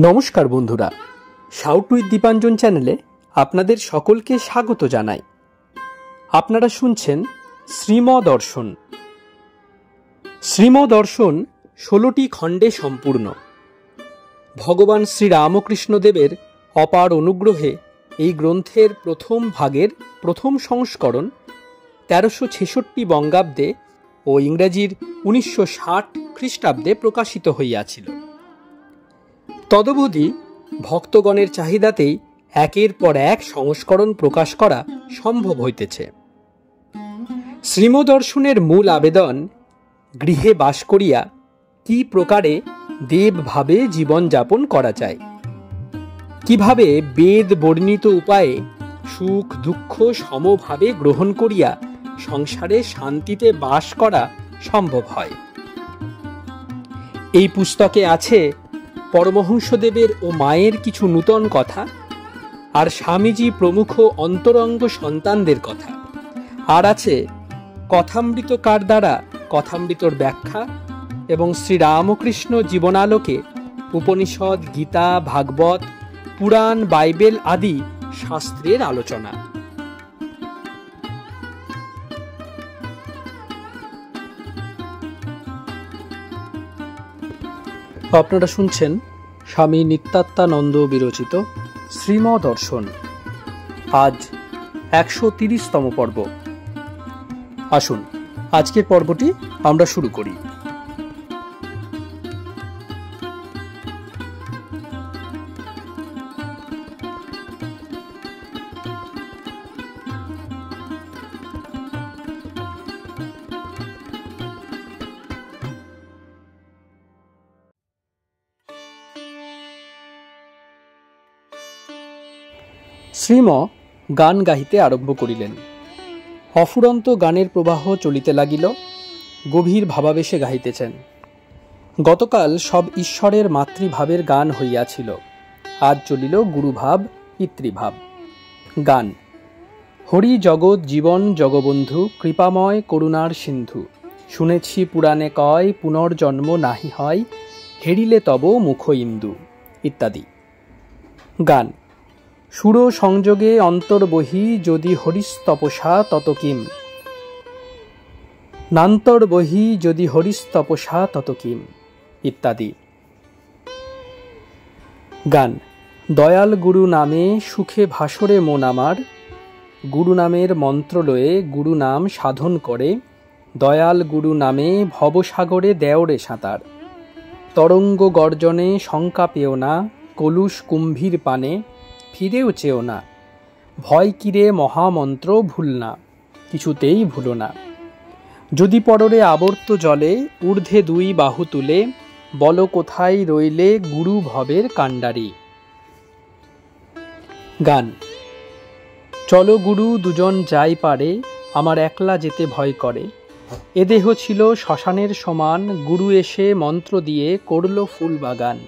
নমস্কার বন্ধুরা, shout with Dipanjan চ্যানেলে আপনাদের সকলকে স্বাগত জানাই। আপনারা শুনছেন শ্রীমদর্শন। শ্রীমদর্শন 16টি খণ্ডে সম্পূর্ণ। ভগবান শ্রীরামকৃষ্ণদেবের অপার অনুগ্রহে এই গ্রন্থের প্রথম ভাগের প্রথম সংস্করণ 1366 বঙ্গাব্দে ও ইংরেজির 1960 খ্রিস্টাব্দে প্রকাশিত হইয়াছিল। তদবধি ভক্তগণের চাহিদাতেই একের পর এক সংস্করণ প্রকাশ করা সম্ভব হইতেছে। শ্রীমদর্শনের মূল আবেদন, গৃহে বাস করিয়া কি প্রকারে দেবভাবে জীবনযাপন করা যায়, কিভাবে বেদ বর্ণিত উপায়ে সুখ দুঃখ সমভাবে গ্রহণ করিয়া সংসারে শান্তিতে বাস করা সম্ভব হয়। এই পুস্তকে আছে পরমহংসদেবের ও মায়ের কিছু নূতন কথা, আর স্বামীজি প্রমুখ অন্তরঙ্গ সন্তানদের কথা, আর আছে কথামৃতকার দ্বারা কথামৃতর ব্যাখ্যা এবং শ্রীরামকৃষ্ণ জীবনালোকে উপনিষদ, গীতা, ভাগবত, পুরাণ, বাইবেল আদি শাস্ত্রের আলোচনা। আপনারা শুনছেন স্বামী নিত্যাত্মানন্দ বিরচিত শ্রীমদর্শন। আজ 130তম পর্ব। আসুন আজকের পর্বটি আমরা শুরু করি। শ্রীম গান গাহিতে আরম্ভ করিলেন। অফুরন্ত গানের প্রবাহ চলিতে লাগিল। গভীর ভাবাবেশে গাহিতেছেন। গতকাল সব ঈশ্বরের মাতৃভাবের গান হইয়াছিল, আজ চলিল গুরুভাব, পিতৃভাব। গান: হরি জগৎ জীবন জগবন্ধু, কৃপাময় করুণার সিন্ধু, শুনেছি পুরাণে কয় পুনর্জন্ম নাহি হয়, হেরিলে তব মুখ ইন্দু, ইত্যাদি। গান: সুর সংযোগে অন্তর্বহি, যদি হরিস্তপসা তত কিম, নান্তর্বহি যদি হরিস্তপসা তত কিম, ইত্যাদি। গান: দয়াল গুরু নামে সুখে ভাসরে মন আমার, গুরু নামের মন্ত্র লয়ে গুরু নাম সাধন করে, দয়াল গুরু নামে ভবসাগরে দেওরে সাঁতার, তরঙ্গ গর্জনে শঙ্কা পেও না, কলুষ কুম্ভীর পানে ফিরেও চেও না, ভয় কিরে মহামন্ত্র ভুল না, কিছুতেই ভুলো না, যদি পররে আবর্ত জলে, ঊর্ধ্বে দুই বাহু তুলে, বল কোথায় রইলে গুরু ভবের কাণ্ডারি। গান: চলো গুরু দুজন যাই পারে, আমার একলা যেতে ভয় করে, এ দেহ ছিল শ্মশানের সমান, গুরু এসে মন্ত্র দিয়ে করল ফুল বাগান,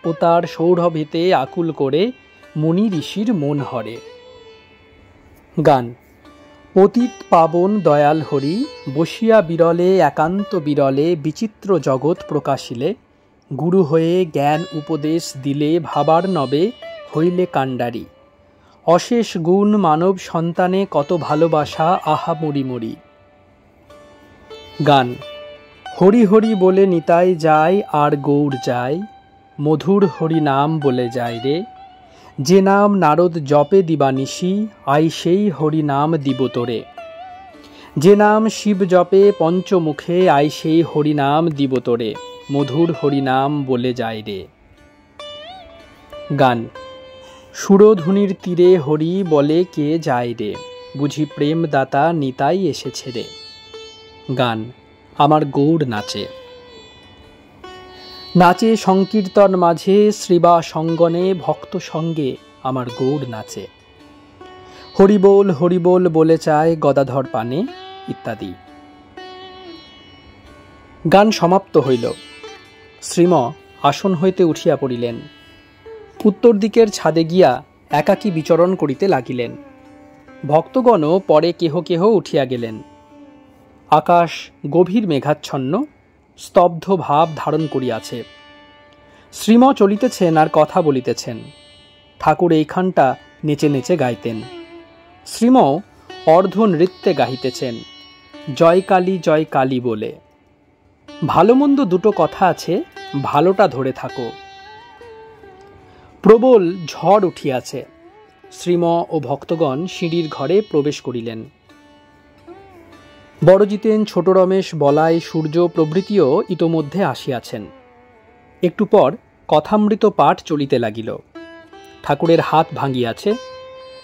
ও তার সৌরভেতে আকুল করে মুনি ঋষির মন হরে। গান: পতিত পাবন দয়াল হরি, বসিয়া বিরলে একান্ত বিরলে বিচিত্র জগৎ প্রকাশিলে, গুরু হয়ে জ্ঞান উপদেশ দিলে ভাবার নবে হইলে কাণ্ডারি, অশেষ গুণ মানব সন্তানে কত ভালোবাসা আহা মরি মরি। গান: হরি হরি বলে নিতাই যায় আর গৌর যায়, মধুর হরি নাম বলে যায় রে, যে নাম নারদ জপে দিবানিশি, আই সেই হরি নাম দিব তোরে, যে নাম শিব জপে পঞ্চমুখে, আই সেই হরি নাম দিব তোরে, মধুর হরি নাম বলে যায় রে। গান: সুরধুনির তীরে হরি বলে কে যায় রে, বুঝি প্রেম দাতা নিতাই এসেছে রে। গান: আমার গৌর নাচে। নাচে সংকীর্তন মাঝে, শ্রীবা সঙ্গনে ভক্ত সঙ্গে আমার গৌর নাচে, হরিবোল বলে চায় গদাধর পানে, ইত্যাদি। গান সমাপ্ত হইল। শ্রীম আসন হইতে উঠিয়া পড়িলেন। উত্তর দিকের ছাদে গিয়া একাকী বিচরণ করিতে লাগিলেন। ভক্তগণও পরে কেহ কেহ উঠিয়া গেলেন। আকাশ গভীর মেঘাচ্ছন্ন, স্তব্ধ ভাব ধারণ করিয়াছে। শ্রীম চলিতেছেন আর কথা বলিতেছেন। ঠাকুর এইখানটা নেচে নেচে গাইতেন। শ্রীম অর্ধ নৃত্যে গাহিতেছেন, জয় কালী বলে। ভালো মন্দ দুটো কথা আছে, ভালোটা ধরে থাকো। প্রবল ঝড় উঠিয়াছে। শ্রীম ও ভক্তগণ সিঁড়ির ঘরে প্রবেশ করিলেন। বড়জিতেন, ছোট রমেশ, বলাই, সূর্য প্রভৃতিও ইতোমধ্যে আসিয়াছেন। একটু পর কথামৃত পাঠ চলিতে লাগিল। ঠাকুরের হাত ভাঙিয়াছে।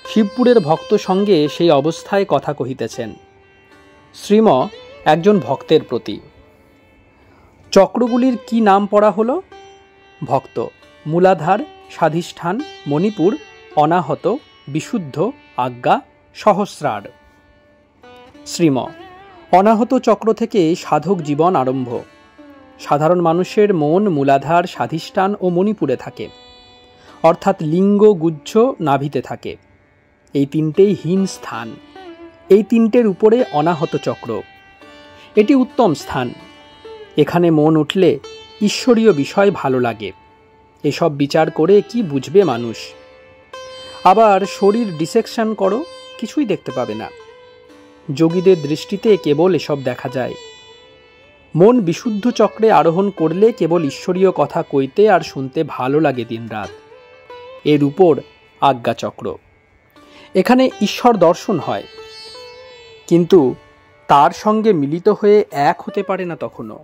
শিবপুরের ভক্ত সঙ্গে সেই অবস্থায় কথা কহিতেছেন। শ্রীম একজন ভক্তের প্রতি। চক্রগুলির কি নাম পড়া হল? ভক্ত: মূলাধার, স্বাধিষ্ঠান, মণিপুর, অনাহত, বিশুদ্ধ, আজ্ঞা, সহস্রার। শ্রীম: অনাহত চক্র থেকে সাধক জীবন আরম্ভ। সাধারণ মানুষের মন মূলাধার, স্বাধিষ্ঠান ও মণিপুরে থাকে, অর্থাৎ লিঙ্গ গুচ্ছ নাভিতে থাকে। এই তিনটেই হীন স্থান। এই তিনটের উপরে অনাহত চক্র। এটি উত্তম স্থান। এখানে মন উঠলে ঈশ্বরীয় বিষয় ভালো লাগে। এসব বিচার করে কি বুঝবে মানুষ? আবার শরীর ডিসেকশন করো, কিছুই দেখতে পাবে না। যোগীদের দৃষ্টিতে কেবল এসব দেখা যায়। মন বিশুদ্ধ চক্রে আরোহণ করলে কেবল ঈশ্বরীয় কথা কইতে আর শুনতে ভালো লাগে দিনরাত। এর উপর আজ্ঞাচক্র। এখানে ঈশ্বর দর্শন হয়, কিন্তু তার সঙ্গে মিলিত হয়ে এক হতে পারে না তখনও।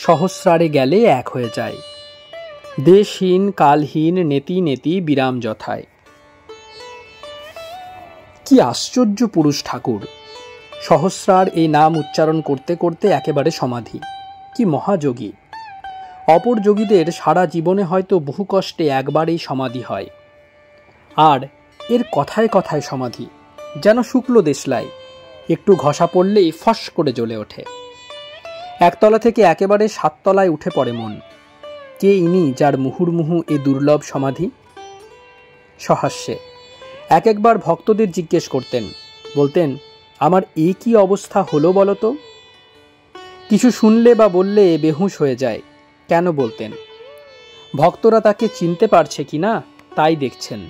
সহস্রারে গেলে এক হয়ে যায়। দেশহীন, কালহীন, নেতি নেতি বিরাম যথায়। কি আশ্চর্য পুরুষ ঠাকুর! সহস্রার এই নাম উচ্চারণ করতে করতে একেবারে সমাধি। কি মহাযোগী! অপর যোগীদের সারা জীবনে হয়তো বহু কষ্টে একবারেই সমাধি হয়। আর এর কথায় কথায় সমাধি, যেন শুক্ল দেশলাই। একটু ঘষা পড়লেই ফস করে জ্বলে ওঠে। একতলা থেকে একেবারে 7 তলায় উঠে পড়ে মন। কে ইনি যার মুহুর্মুহু এ দুর্লভ সমাধি? সহাস্যে একবার ভক্তদের জিজ্ঞেস করতেন, বলতেন, আমার এই কি অবস্থা হলো বলতো? কিছু শুনলে বা বললে বেহুঁশ হয়ে যায়। কেন বলতেন? ভক্তরা তাকে চিনতে পারছে কিনা তাই দেখছেন।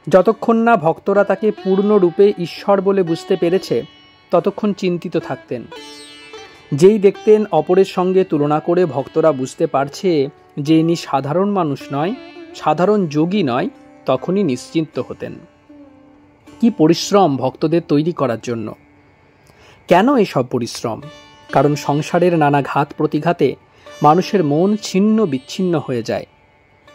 যতক্ষণ না ভক্তরা তাকে পূর্ণরূপে ঈশ্বর বলে বুঝতে পেরেছে, ততক্ষণ চিন্তিত থাকতেন। যেই দেখতেন অপরের সঙ্গে তুলনা করে ভক্তরা বুঝতে পারছে যে ইনি সাধারণ মানুষ নয়, সাধারণ যোগী নয়, তখনই নিশ্চিন্ত হতেন। কি পরিশ্রম ভক্তদের তৈরি করার জন্য! কেন এসব পরিশ্রম? কারণ সংসারের নানা ঘাত প্রতিঘাতে মানুষের মন ছিন্ন বিচ্ছিন্ন হয়ে যায়।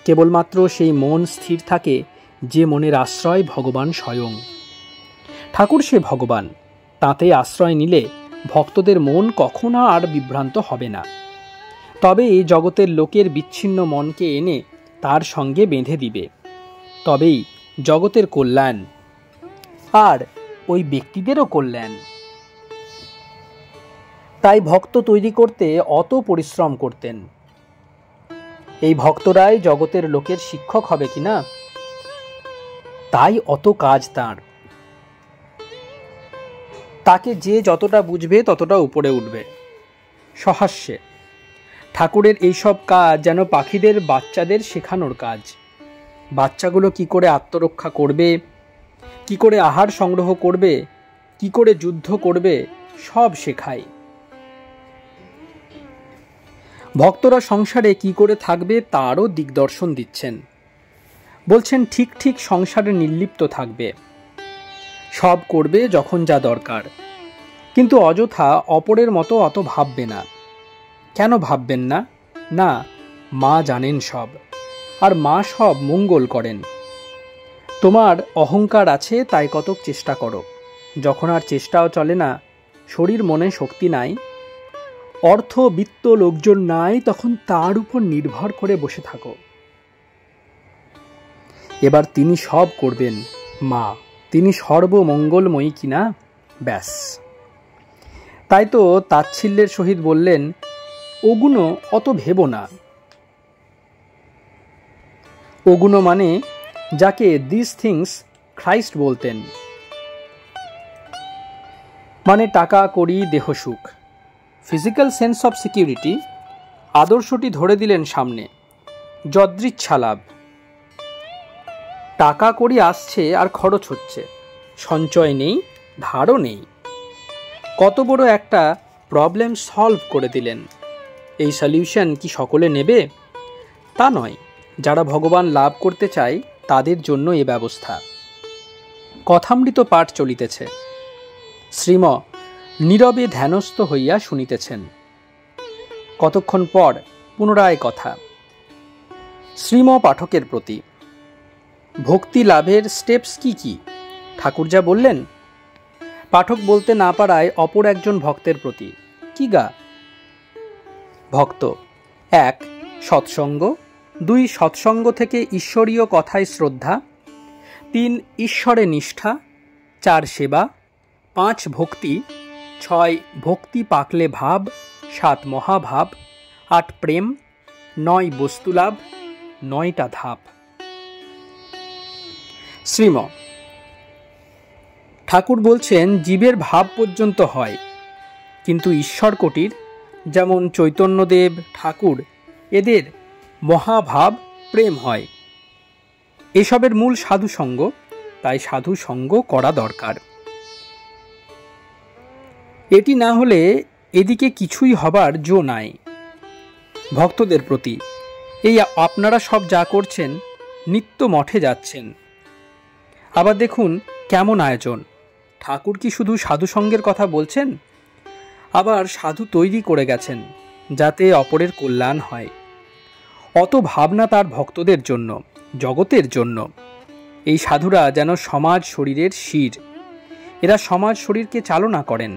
কেবলমাত্র সেই মন স্থির থাকে যে মনের আশ্রয় ভগবান স্বয়ং। ঠাকুর সে ভগবান। তাতে আশ্রয় নিলে ভক্তদের মন কখনো আর বিভ্রান্ত হবে না। তবে এই জগতের লোকের বিচ্ছিন্ন মনকে এনে তার সঙ্গে বেঁধে দিবে। তবেই জগতের কল্যাণ, আর ওই ব্যক্তিদেরও কল্যাণ। তাই ভক্ত তৈরি করতে অত পরিশ্রম করতেন। এই ভক্তরাই জগতের লোকের শিক্ষক হবে কিনা, তাই অত কাজ তাঁর। তাকে যে যতটা বুঝবে ততটা উপরে উঠবে। সহাস্যে ঠাকুরের এইসব কাজ যেন পাখিদের বাচ্চাদের শেখানোর কাজ। বাচ্চাগুলো কি করে আত্মরক্ষা করবে, কি করে আহার সংগ্রহ করবে, কি করে যুদ্ধ করবে, সব শেখায়। ভক্তরা সংসারে কি করে থাকবে তারও দিগদর্শন দিচ্ছেন। বলছেন ঠিক ঠিক সংসারে নির্লিপ্ত থাকবে, সব করবে যখন যা দরকার, কিন্তু অযথা অপরের মতো অত ভাববে না। কেন ভাববেন না? না, মা জানেন সব, আর মা সব মঙ্গল করেন। তোমার অহংকার আছে তাই কতক চেষ্টা করো। যখন আর চেষ্টাও চলে না, শরীর মনে শক্তি নাই, অর্থ বিত্ত লোকজন নাই, তখন তার উপর নির্ভর করে বসে থাকো। এবার তিনি সব করবেন, মা, তিনি সর্বমঙ্গলময়ী কিনা, ব্যাস। তাই তো তাচ্ছিল্যের সহিত বললেন, ওগুলো অত ভেবো না। ওগুলো মানে যাকে দিস থিংস খ্রাইস্ট বলতেন, মানে টাকা কড়ি দেহ সুখ, ফিজিক্যাল সেন্স অফ সিকিউরিটি, আদর্শটি ধরে দিলেন সামনে, যদৃচ্ছা লাভ। টাকা কড়ি আসছে আর খরচ হচ্ছে, সঞ্চয় নেই, ধারও নেই। কত বড় একটা প্রবলেম সলভ করে দিলেন। এই সলিউশন কি সকলে নেবে? তা নয়, যারা ভগবান লাভ করতে চায় তাদের জন্য এ ব্যবস্থা। কথামৃত পাঠ চলিতেছে। শ্রীম নীরবে ধ্যানস্থ হইয়া শুনিতেছেন। কতক্ষণ পর পুনরায় কথা। শ্রীম পাঠকের প্রতি, ভক্তি লাভের স্টেপস কি কি? ঠাকুর যা বললেন। পাঠক বলতে না পারায় অপর একজন ভক্তের প্রতি, কি গা? ভক্ত, 1. সৎসঙ্গ, 2. সৎসঙ্গ থেকে ঈশ্বরীয় কথায় শ্রদ্ধা, 3. ঈশ্বরে নিষ্ঠা, 4. সেবা, 5. ভক্তি, 6. ভক্তি পাকলে ভাব, 7. মহাভাব, 8. প্রেম, 9. বস্তুলাভ, 9টা ধাপ। শ্রীম ঠাকুর বলছেন জীবের ভাব পর্যন্ত হয়, কিন্তু ঈশ্বর কোটির যেমন চৈতন্যদেব, ঠাকুর, এদের মহাভাব প্রেম হয়। এসবের মূল সাধুসঙ্গ, তাই সাধুসঙ্গ করা দরকার। এটি না হলে এদিকে কিছুই হবার জো নাই। ভক্তদের প্রতি, এই আপনারা সব যা করছেন, নিত্য মঠে যাচ্ছেন, আবার দেখুন কেমন আয়োজন। ঠাকুর কি শুধু সাধুসঙ্গের কথা বলছেন? আবার সাধু তৈরি করে গেছেন যাতে অপরের কল্যাণ হয়। অত ভাবনা তার ভক্তদের জন্য, জগতের জন্য। এই সাধুরা যেন সমাজ শরীরের শির। এরা সমাজ শরীরকে চালনা করেন।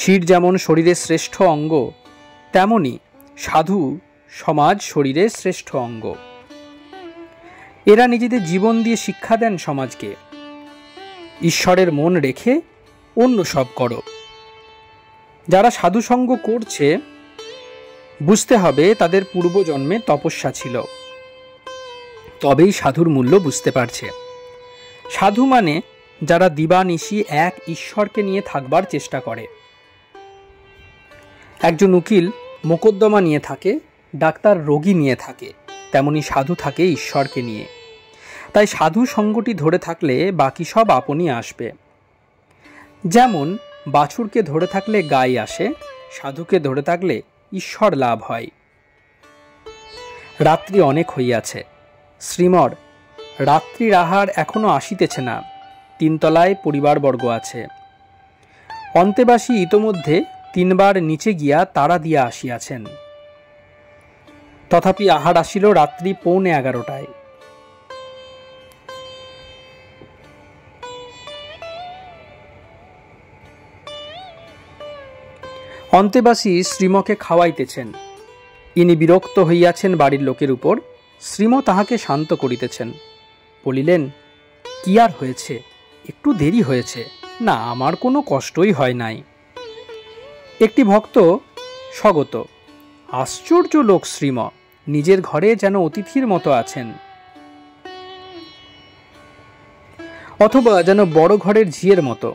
শির যেমন শরীরের শ্রেষ্ঠ অঙ্গ, তেমনি সাধু সমাজ শরীরের শ্রেষ্ঠ অঙ্গ। এরা নিজেদের জীবন দিয়ে শিক্ষা দেন সমাজকে, ঈশ্বরের মন রেখে অন্য সব করো। যারা সাধুসঙ্গ করছে, বুঝতে হবে তাদের পূর্বজন্মে তপস্যা ছিল, তবেই সাধুর মূল্য বুঝতে পারছে। সাধু মানে যারা দিবানিশি এক ঈশ্বরকে নিয়ে থাকবার চেষ্টা করে। একজন উকিল মোকদ্দমা নিয়ে থাকে, ডাক্তার রোগী নিয়ে থাকে, তেমনি সাধু থাকে ঈশ্বরকে নিয়ে। তাই সাধু সঙ্গটি ধরে থাকলে বাকি সব আপনি আসবে। যেমন বাছুরকে ধরে থাকলে গাই আসে, সাধুকে ধরে থাকলে ঈশ্বর লাভ হয়। রাত্রি অনেক হইয়াছে। শ্রীমর রাত্রির আহার এখনো আসিতেছে না। 3 তলায় পরিবারবর্গ আছে। অন্তেবাসী ইতোমধ্যে 3 বার নিচে গিয়া তাড়া দিয়া আসিয়াছেন। তথাপি আহার আসিল রাত্রি 11:15টায়। অন্তেবাসী শ্রীমকে খাওয়াইতেছেন। ইনি বিরক্ত হইয়াছেন বাড়ির লোকের উপর। শ্রীম তাহাকে শান্ত করিতেছেন। বলিলেন, কি আর হয়েছে, একটু দেরি হয়েছে, না আমার কোনো কষ্টই হয় নাই। একটি ভক্ত স্বগত, আশ্চর্য লোক শ্রীম, নিজের ঘরে যেন অতিথির মতো আছেন, অথবা যেন বড় ঘরের ঝিয়ের মতো,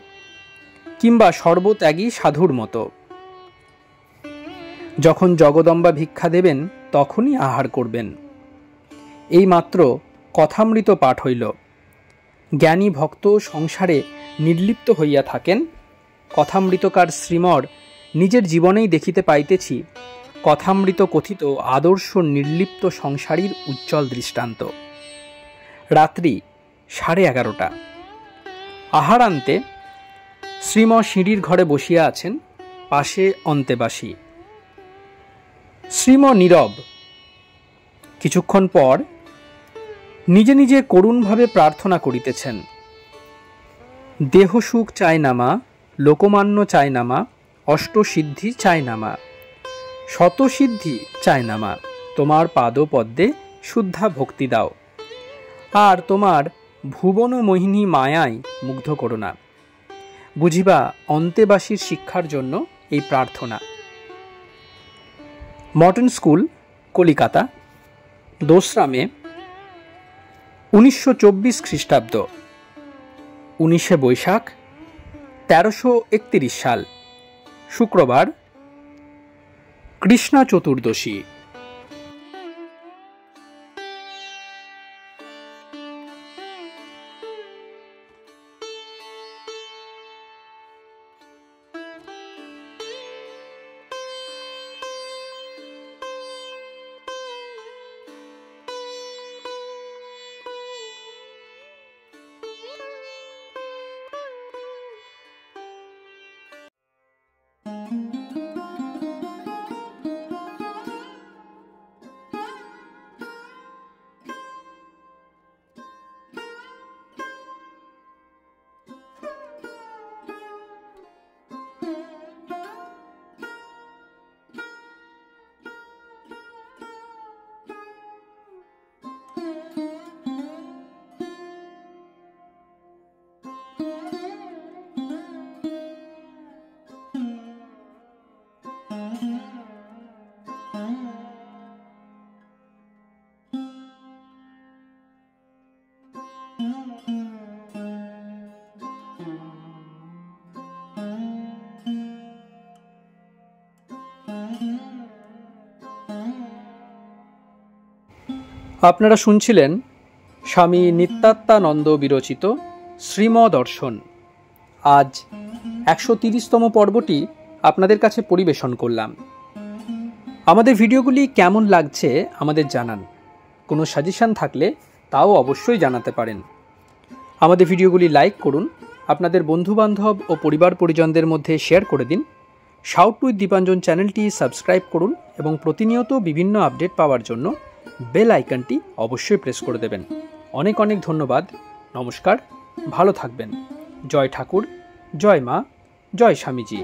কিংবা সর্বত্যাগী সাধুর মতো। যখন জগদম্বা ভিক্ষা দেবেন তখনই আহার করবেন। এই মাত্র কথামৃত পাঠ হইল। জ্ঞানী ভক্ত সংসারে নির্লিপ্ত হইয়া থাকেন। কথামৃতকার শ্রীমর নিজের জীবনেই দেখিতে পাইতেছি কথামৃত কথিত আদর্শ নির্লিপ্ত সংসারীর উজ্জ্বল দৃষ্টান্ত। রাত্রি 11:30। আহারান্তে শ্রীম সিঁড়ির ঘরে বসিয়া আছেন, পাশে অন্তেবাসী। শ্রীম নীরব। কিছুক্ষণ পর নিজে নিজে করুণভাবে প্রার্থনা করিতেছেন। দেহ সুখ চায় না মা, লোকমান্য চায় না মা, অষ্টসিদ্ধি চায় না মা, শতসিদ্ধি চায় না মা, তোমার পাদপদ্মে শুদ্ধা ভক্তি দাও, আর তোমার ভুবন মোহিনী মায়ায় মুগ্ধ করো না। বুঝিবা অন্তেবাসীর শিক্ষার জন্য এই প্রার্থনা। মডার্ন স্কুল, কলিকাতা, 2রা মে 1924 খ্রিস্টাব্দ, 19শে বৈশাখ 1331 সাল, শুক্রবার, কৃষ্ণা চতুর্দশী। আপনারা শুনছিলেন স্বামী নিত্যাত্মানন্দ বিরচিত শ্রীমদর্শন। আজ 130তম পর্বটি আপনাদের কাছে পরিবেশন করলাম। আমাদের ভিডিওগুলি কেমন লাগছে আমাদের জানান। কোনো সাজেশন থাকলে তাও অবশ্যই জানাতে পারেন। আমাদের ভিডিওগুলি লাইক করুন, আপনাদের বন্ধুবান্ধব ও পরিবার পরিজনদের মধ্যে শেয়ার করে দিন। শাউট উইথ দীপাঞ্জন চ্যানেলটি সাবস্ক্রাইব করুন এবং প্রতিনিয়ত বিভিন্ন আপডেট পাওয়ার জন্য বেল আইকনটি অবশ্যই প্রেস করে দেবেন। অনেক অনেক ধন্যবাদ। নমস্কার, ভালো থাকবেন। জয় ঠাকুর, জয় মা, জয় স্বামীজি।